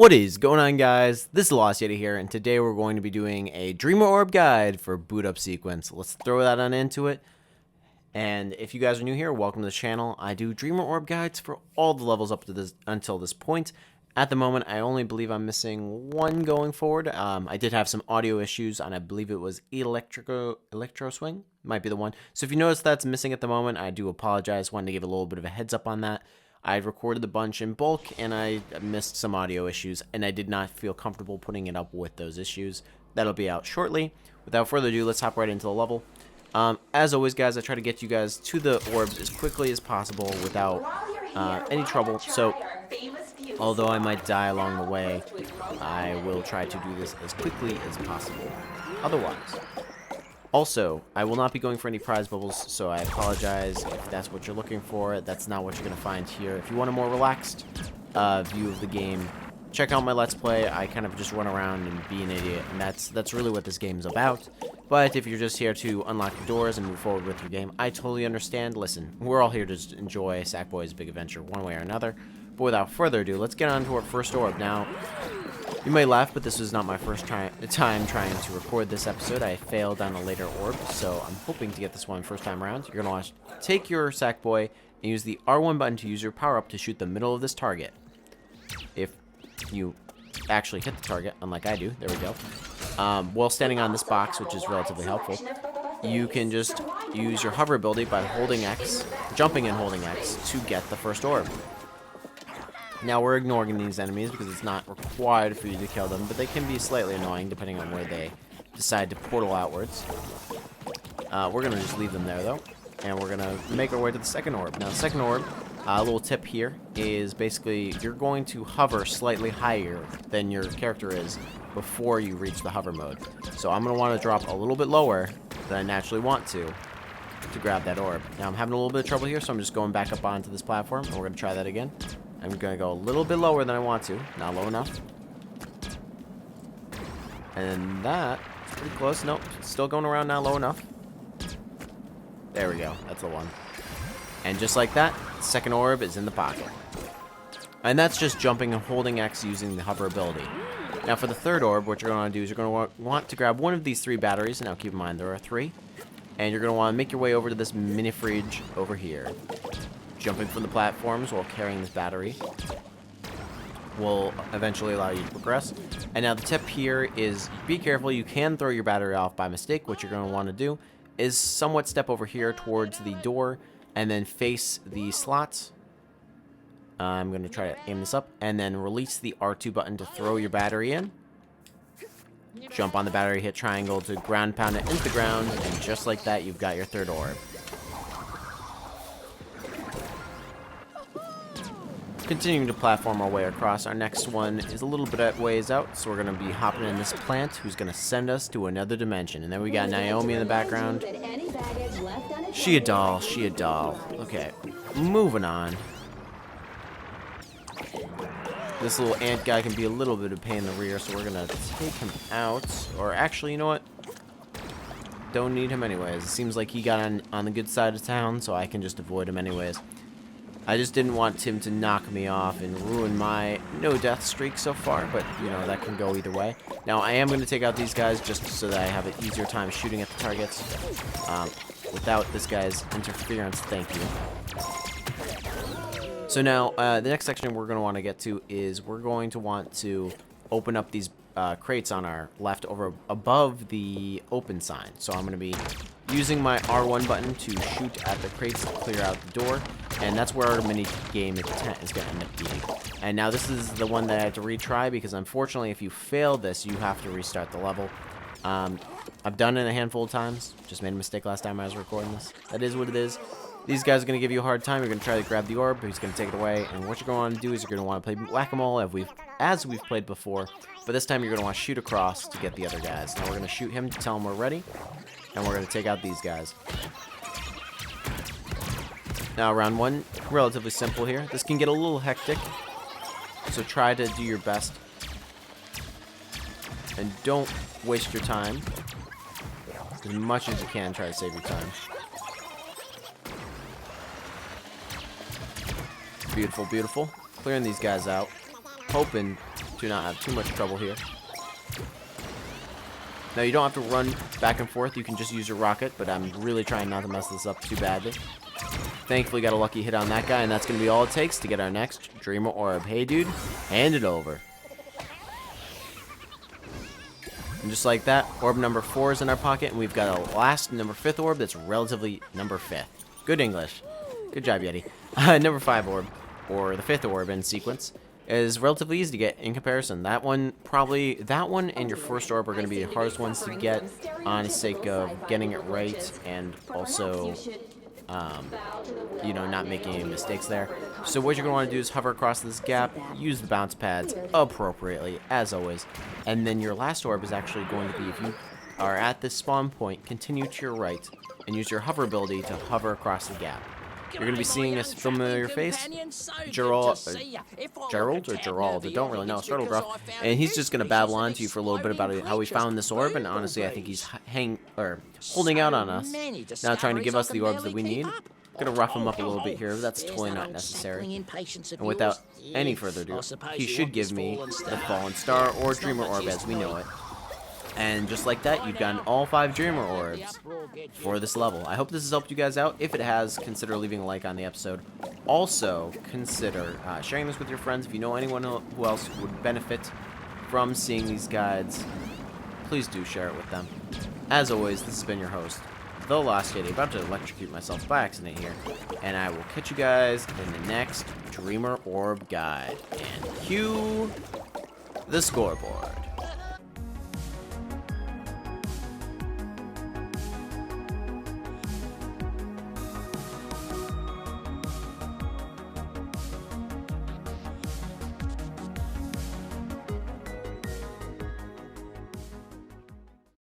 What is going on, guys? This is TheLostYeti here, and today we're going to be doing a Dreamer Orb guide for boot up sequence. Let's throw that on into it. And if you guys are new here, welcome to the channel. I do Dreamer Orb guides for all the levels up to this until this point. At the moment, I only believe I'm missing one going forward. I did have some audio issues on, I believe it was Electro Swing, might be the one. So if you notice that's missing at the moment, I do apologize. Wanted to give a little bit of a heads up on that. I recorded the bunch in bulk, and I missed some audio issues, and I did not feel comfortable putting it up with those issues. That'll be out shortly. Without further ado, let's hop right into the level. As always, guys, I try to get you guys to the orbs as quickly as possible without any trouble. So, although I might die along the way, I will try to do this as quickly as possible. Otherwise, also, I will not be going for any prize bubbles, so I apologize if that's what you're looking for. That's not what you're going to find here. If you want a more relaxed view of the game, check out my Let's Play. I kind of just run around and be an idiot, and that's really what this game's about. But if you're just here to unlock the doors and move forward with your game, I totally understand. Listen, we're all here to just enjoy Sackboy's Big Adventure one way or another. But without further ado, let's get on to our first orb. Now, you may laugh, but this was not my first time trying to record this episode. I failed on a later orb, so I'm hoping to get this one first time around. You're going to take your Sackboy and use the R1 button to use your power-up to shoot the middle of this target. If you actually hit the target, unlike I do, there we go. While standing on this box, which is relatively helpful, you can just use your hover ability by holding X, jumping and holding X, to get the first orb. Now, we're ignoring these enemies because it's not required for you to kill them, but they can be slightly annoying depending on where they decide to portal outwards. We're going to just leave them there, though, and we're going to make our way to the second orb. Now, the second orb, a little tip here, is basically you're going to hover slightly higher than your character is before you reach the hover mode. So I'm going to want to drop a little bit lower than I naturally want to grab that orb. Now, I'm having a little bit of trouble here, so I'm just going back up onto this platform, and we're going to try that again. I'm going to go a little bit lower than I want to. Not low enough. And that's pretty close. Nope. Still going around, not low enough. There we go. That's the one. And just like that, the second orb is in the pocket. And that's just jumping and holding X using the hover ability. Now for the third orb, what you're going to want to do is you're going to want to grab one of these three batteries. Now keep in mind there are three. And you're going to want to make your way over to this mini fridge over here. Jumping from the platforms while carrying this battery will eventually allow you to progress. And now the tip here is be careful. You can throw your battery off by mistake. What you're going to want to do is somewhat step over here towards the door and then face the slots. I'm going to try to aim this up and then release the R2 button to throw your battery in. Jump on the battery, hit triangle to ground pound it into the ground, and just like that, you've got your third orb. Continuing to platform our way across, our next one is a little bit at ways out, so we're going to be hopping in this plant who's going to send us to another dimension. And then we got Naomi in the background. She a doll, she a doll. Okay, moving on. This little ant guy can be a little bit of a pain in the rear, so we're going to take him out. Or actually, you know what? Don't need him anyways. It seems like he got on the good side of town, so I can just avoid him anyways. I just didn't want him to knock me off and ruin my no-death streak so far, but, you know, that can go either way. Now, I am going to take out these guys just so that I have an easier time shooting at the targets without this guy's interference. Thank you. So now, the next section we're going to want to get to is we're going to want to open up these crates on our left over above the open sign. So I'm going to be using my R1 button to shoot at the crates to clear out the door, and that's where our mini game is going to end up being. And now this is the one that I had to retry because unfortunately if you fail this, you have to restart the level. I've done it a handful of times. Just made a mistake last time I was recording this. That is what it is. These guys are going to give you a hard time. You're going to try to grab the orb, but he's going to take it away. And what you're going to want to do is you're going to want to play whack-a-mole as we've played before. But this time you're going to want to shoot across to get the other guys. Now we're going to shoot him to tell him we're ready. And we're going to take out these guys. Now round one, relatively simple here. This can get a little hectic. So try to do your best. And don't waste your time. As much as you can, try to save your time. Beautiful, beautiful. Clearing these guys out. Hoping Do not have too much trouble here. Now, you don't have to run back and forth. You can just use your rocket, but I'm really trying not to mess this up too badly. Thankfully, got a lucky hit on that guy, and that's going to be all it takes to get our next Dreamer Orb. Hey, dude, hand it over. And just like that, orb number 4 is in our pocket, and we've got a last number 5th orb that's relatively number 5th. Good English. Good job, Yeti. Number 5 orb, or the 5th orb in sequence, is relatively easy to get in comparison. That one and your first orb are going to be the hardest ones to get on the sake of getting it right and also, you know, not making any mistakes there. So what you're going to want to do is hover across this gap, use the bounce pads appropriately, as always. And then your last orb is actually going to be, if you are at this spawn point, continue to your right and use your hover ability to hover across the gap. You're going to be seeing this familiar face, Gerald, I don't really know, startled rough, and he's just going to babble on to you for a little bit about how we found this orb, and honestly, I think he's holding out on us, now trying to give us the orbs that we need. Going to rough him up a little bit here, but that's totally not necessary. And without any further ado, he should give me the Fallen Star or Dreamer Orb as we know it. And just like that, you've gotten all 5 Dreamer Orbs for this level. I hope this has helped you guys out. If it has, consider leaving a like on the episode. Also, consider sharing this with your friends. If you know anyone who else would benefit from seeing these guides, please do share it with them. As always, this has been your host, TheLostYeti, about to electrocute myself by accident here. And I will catch you guys in the next Dreamer Orb guide. And cue the scoreboard.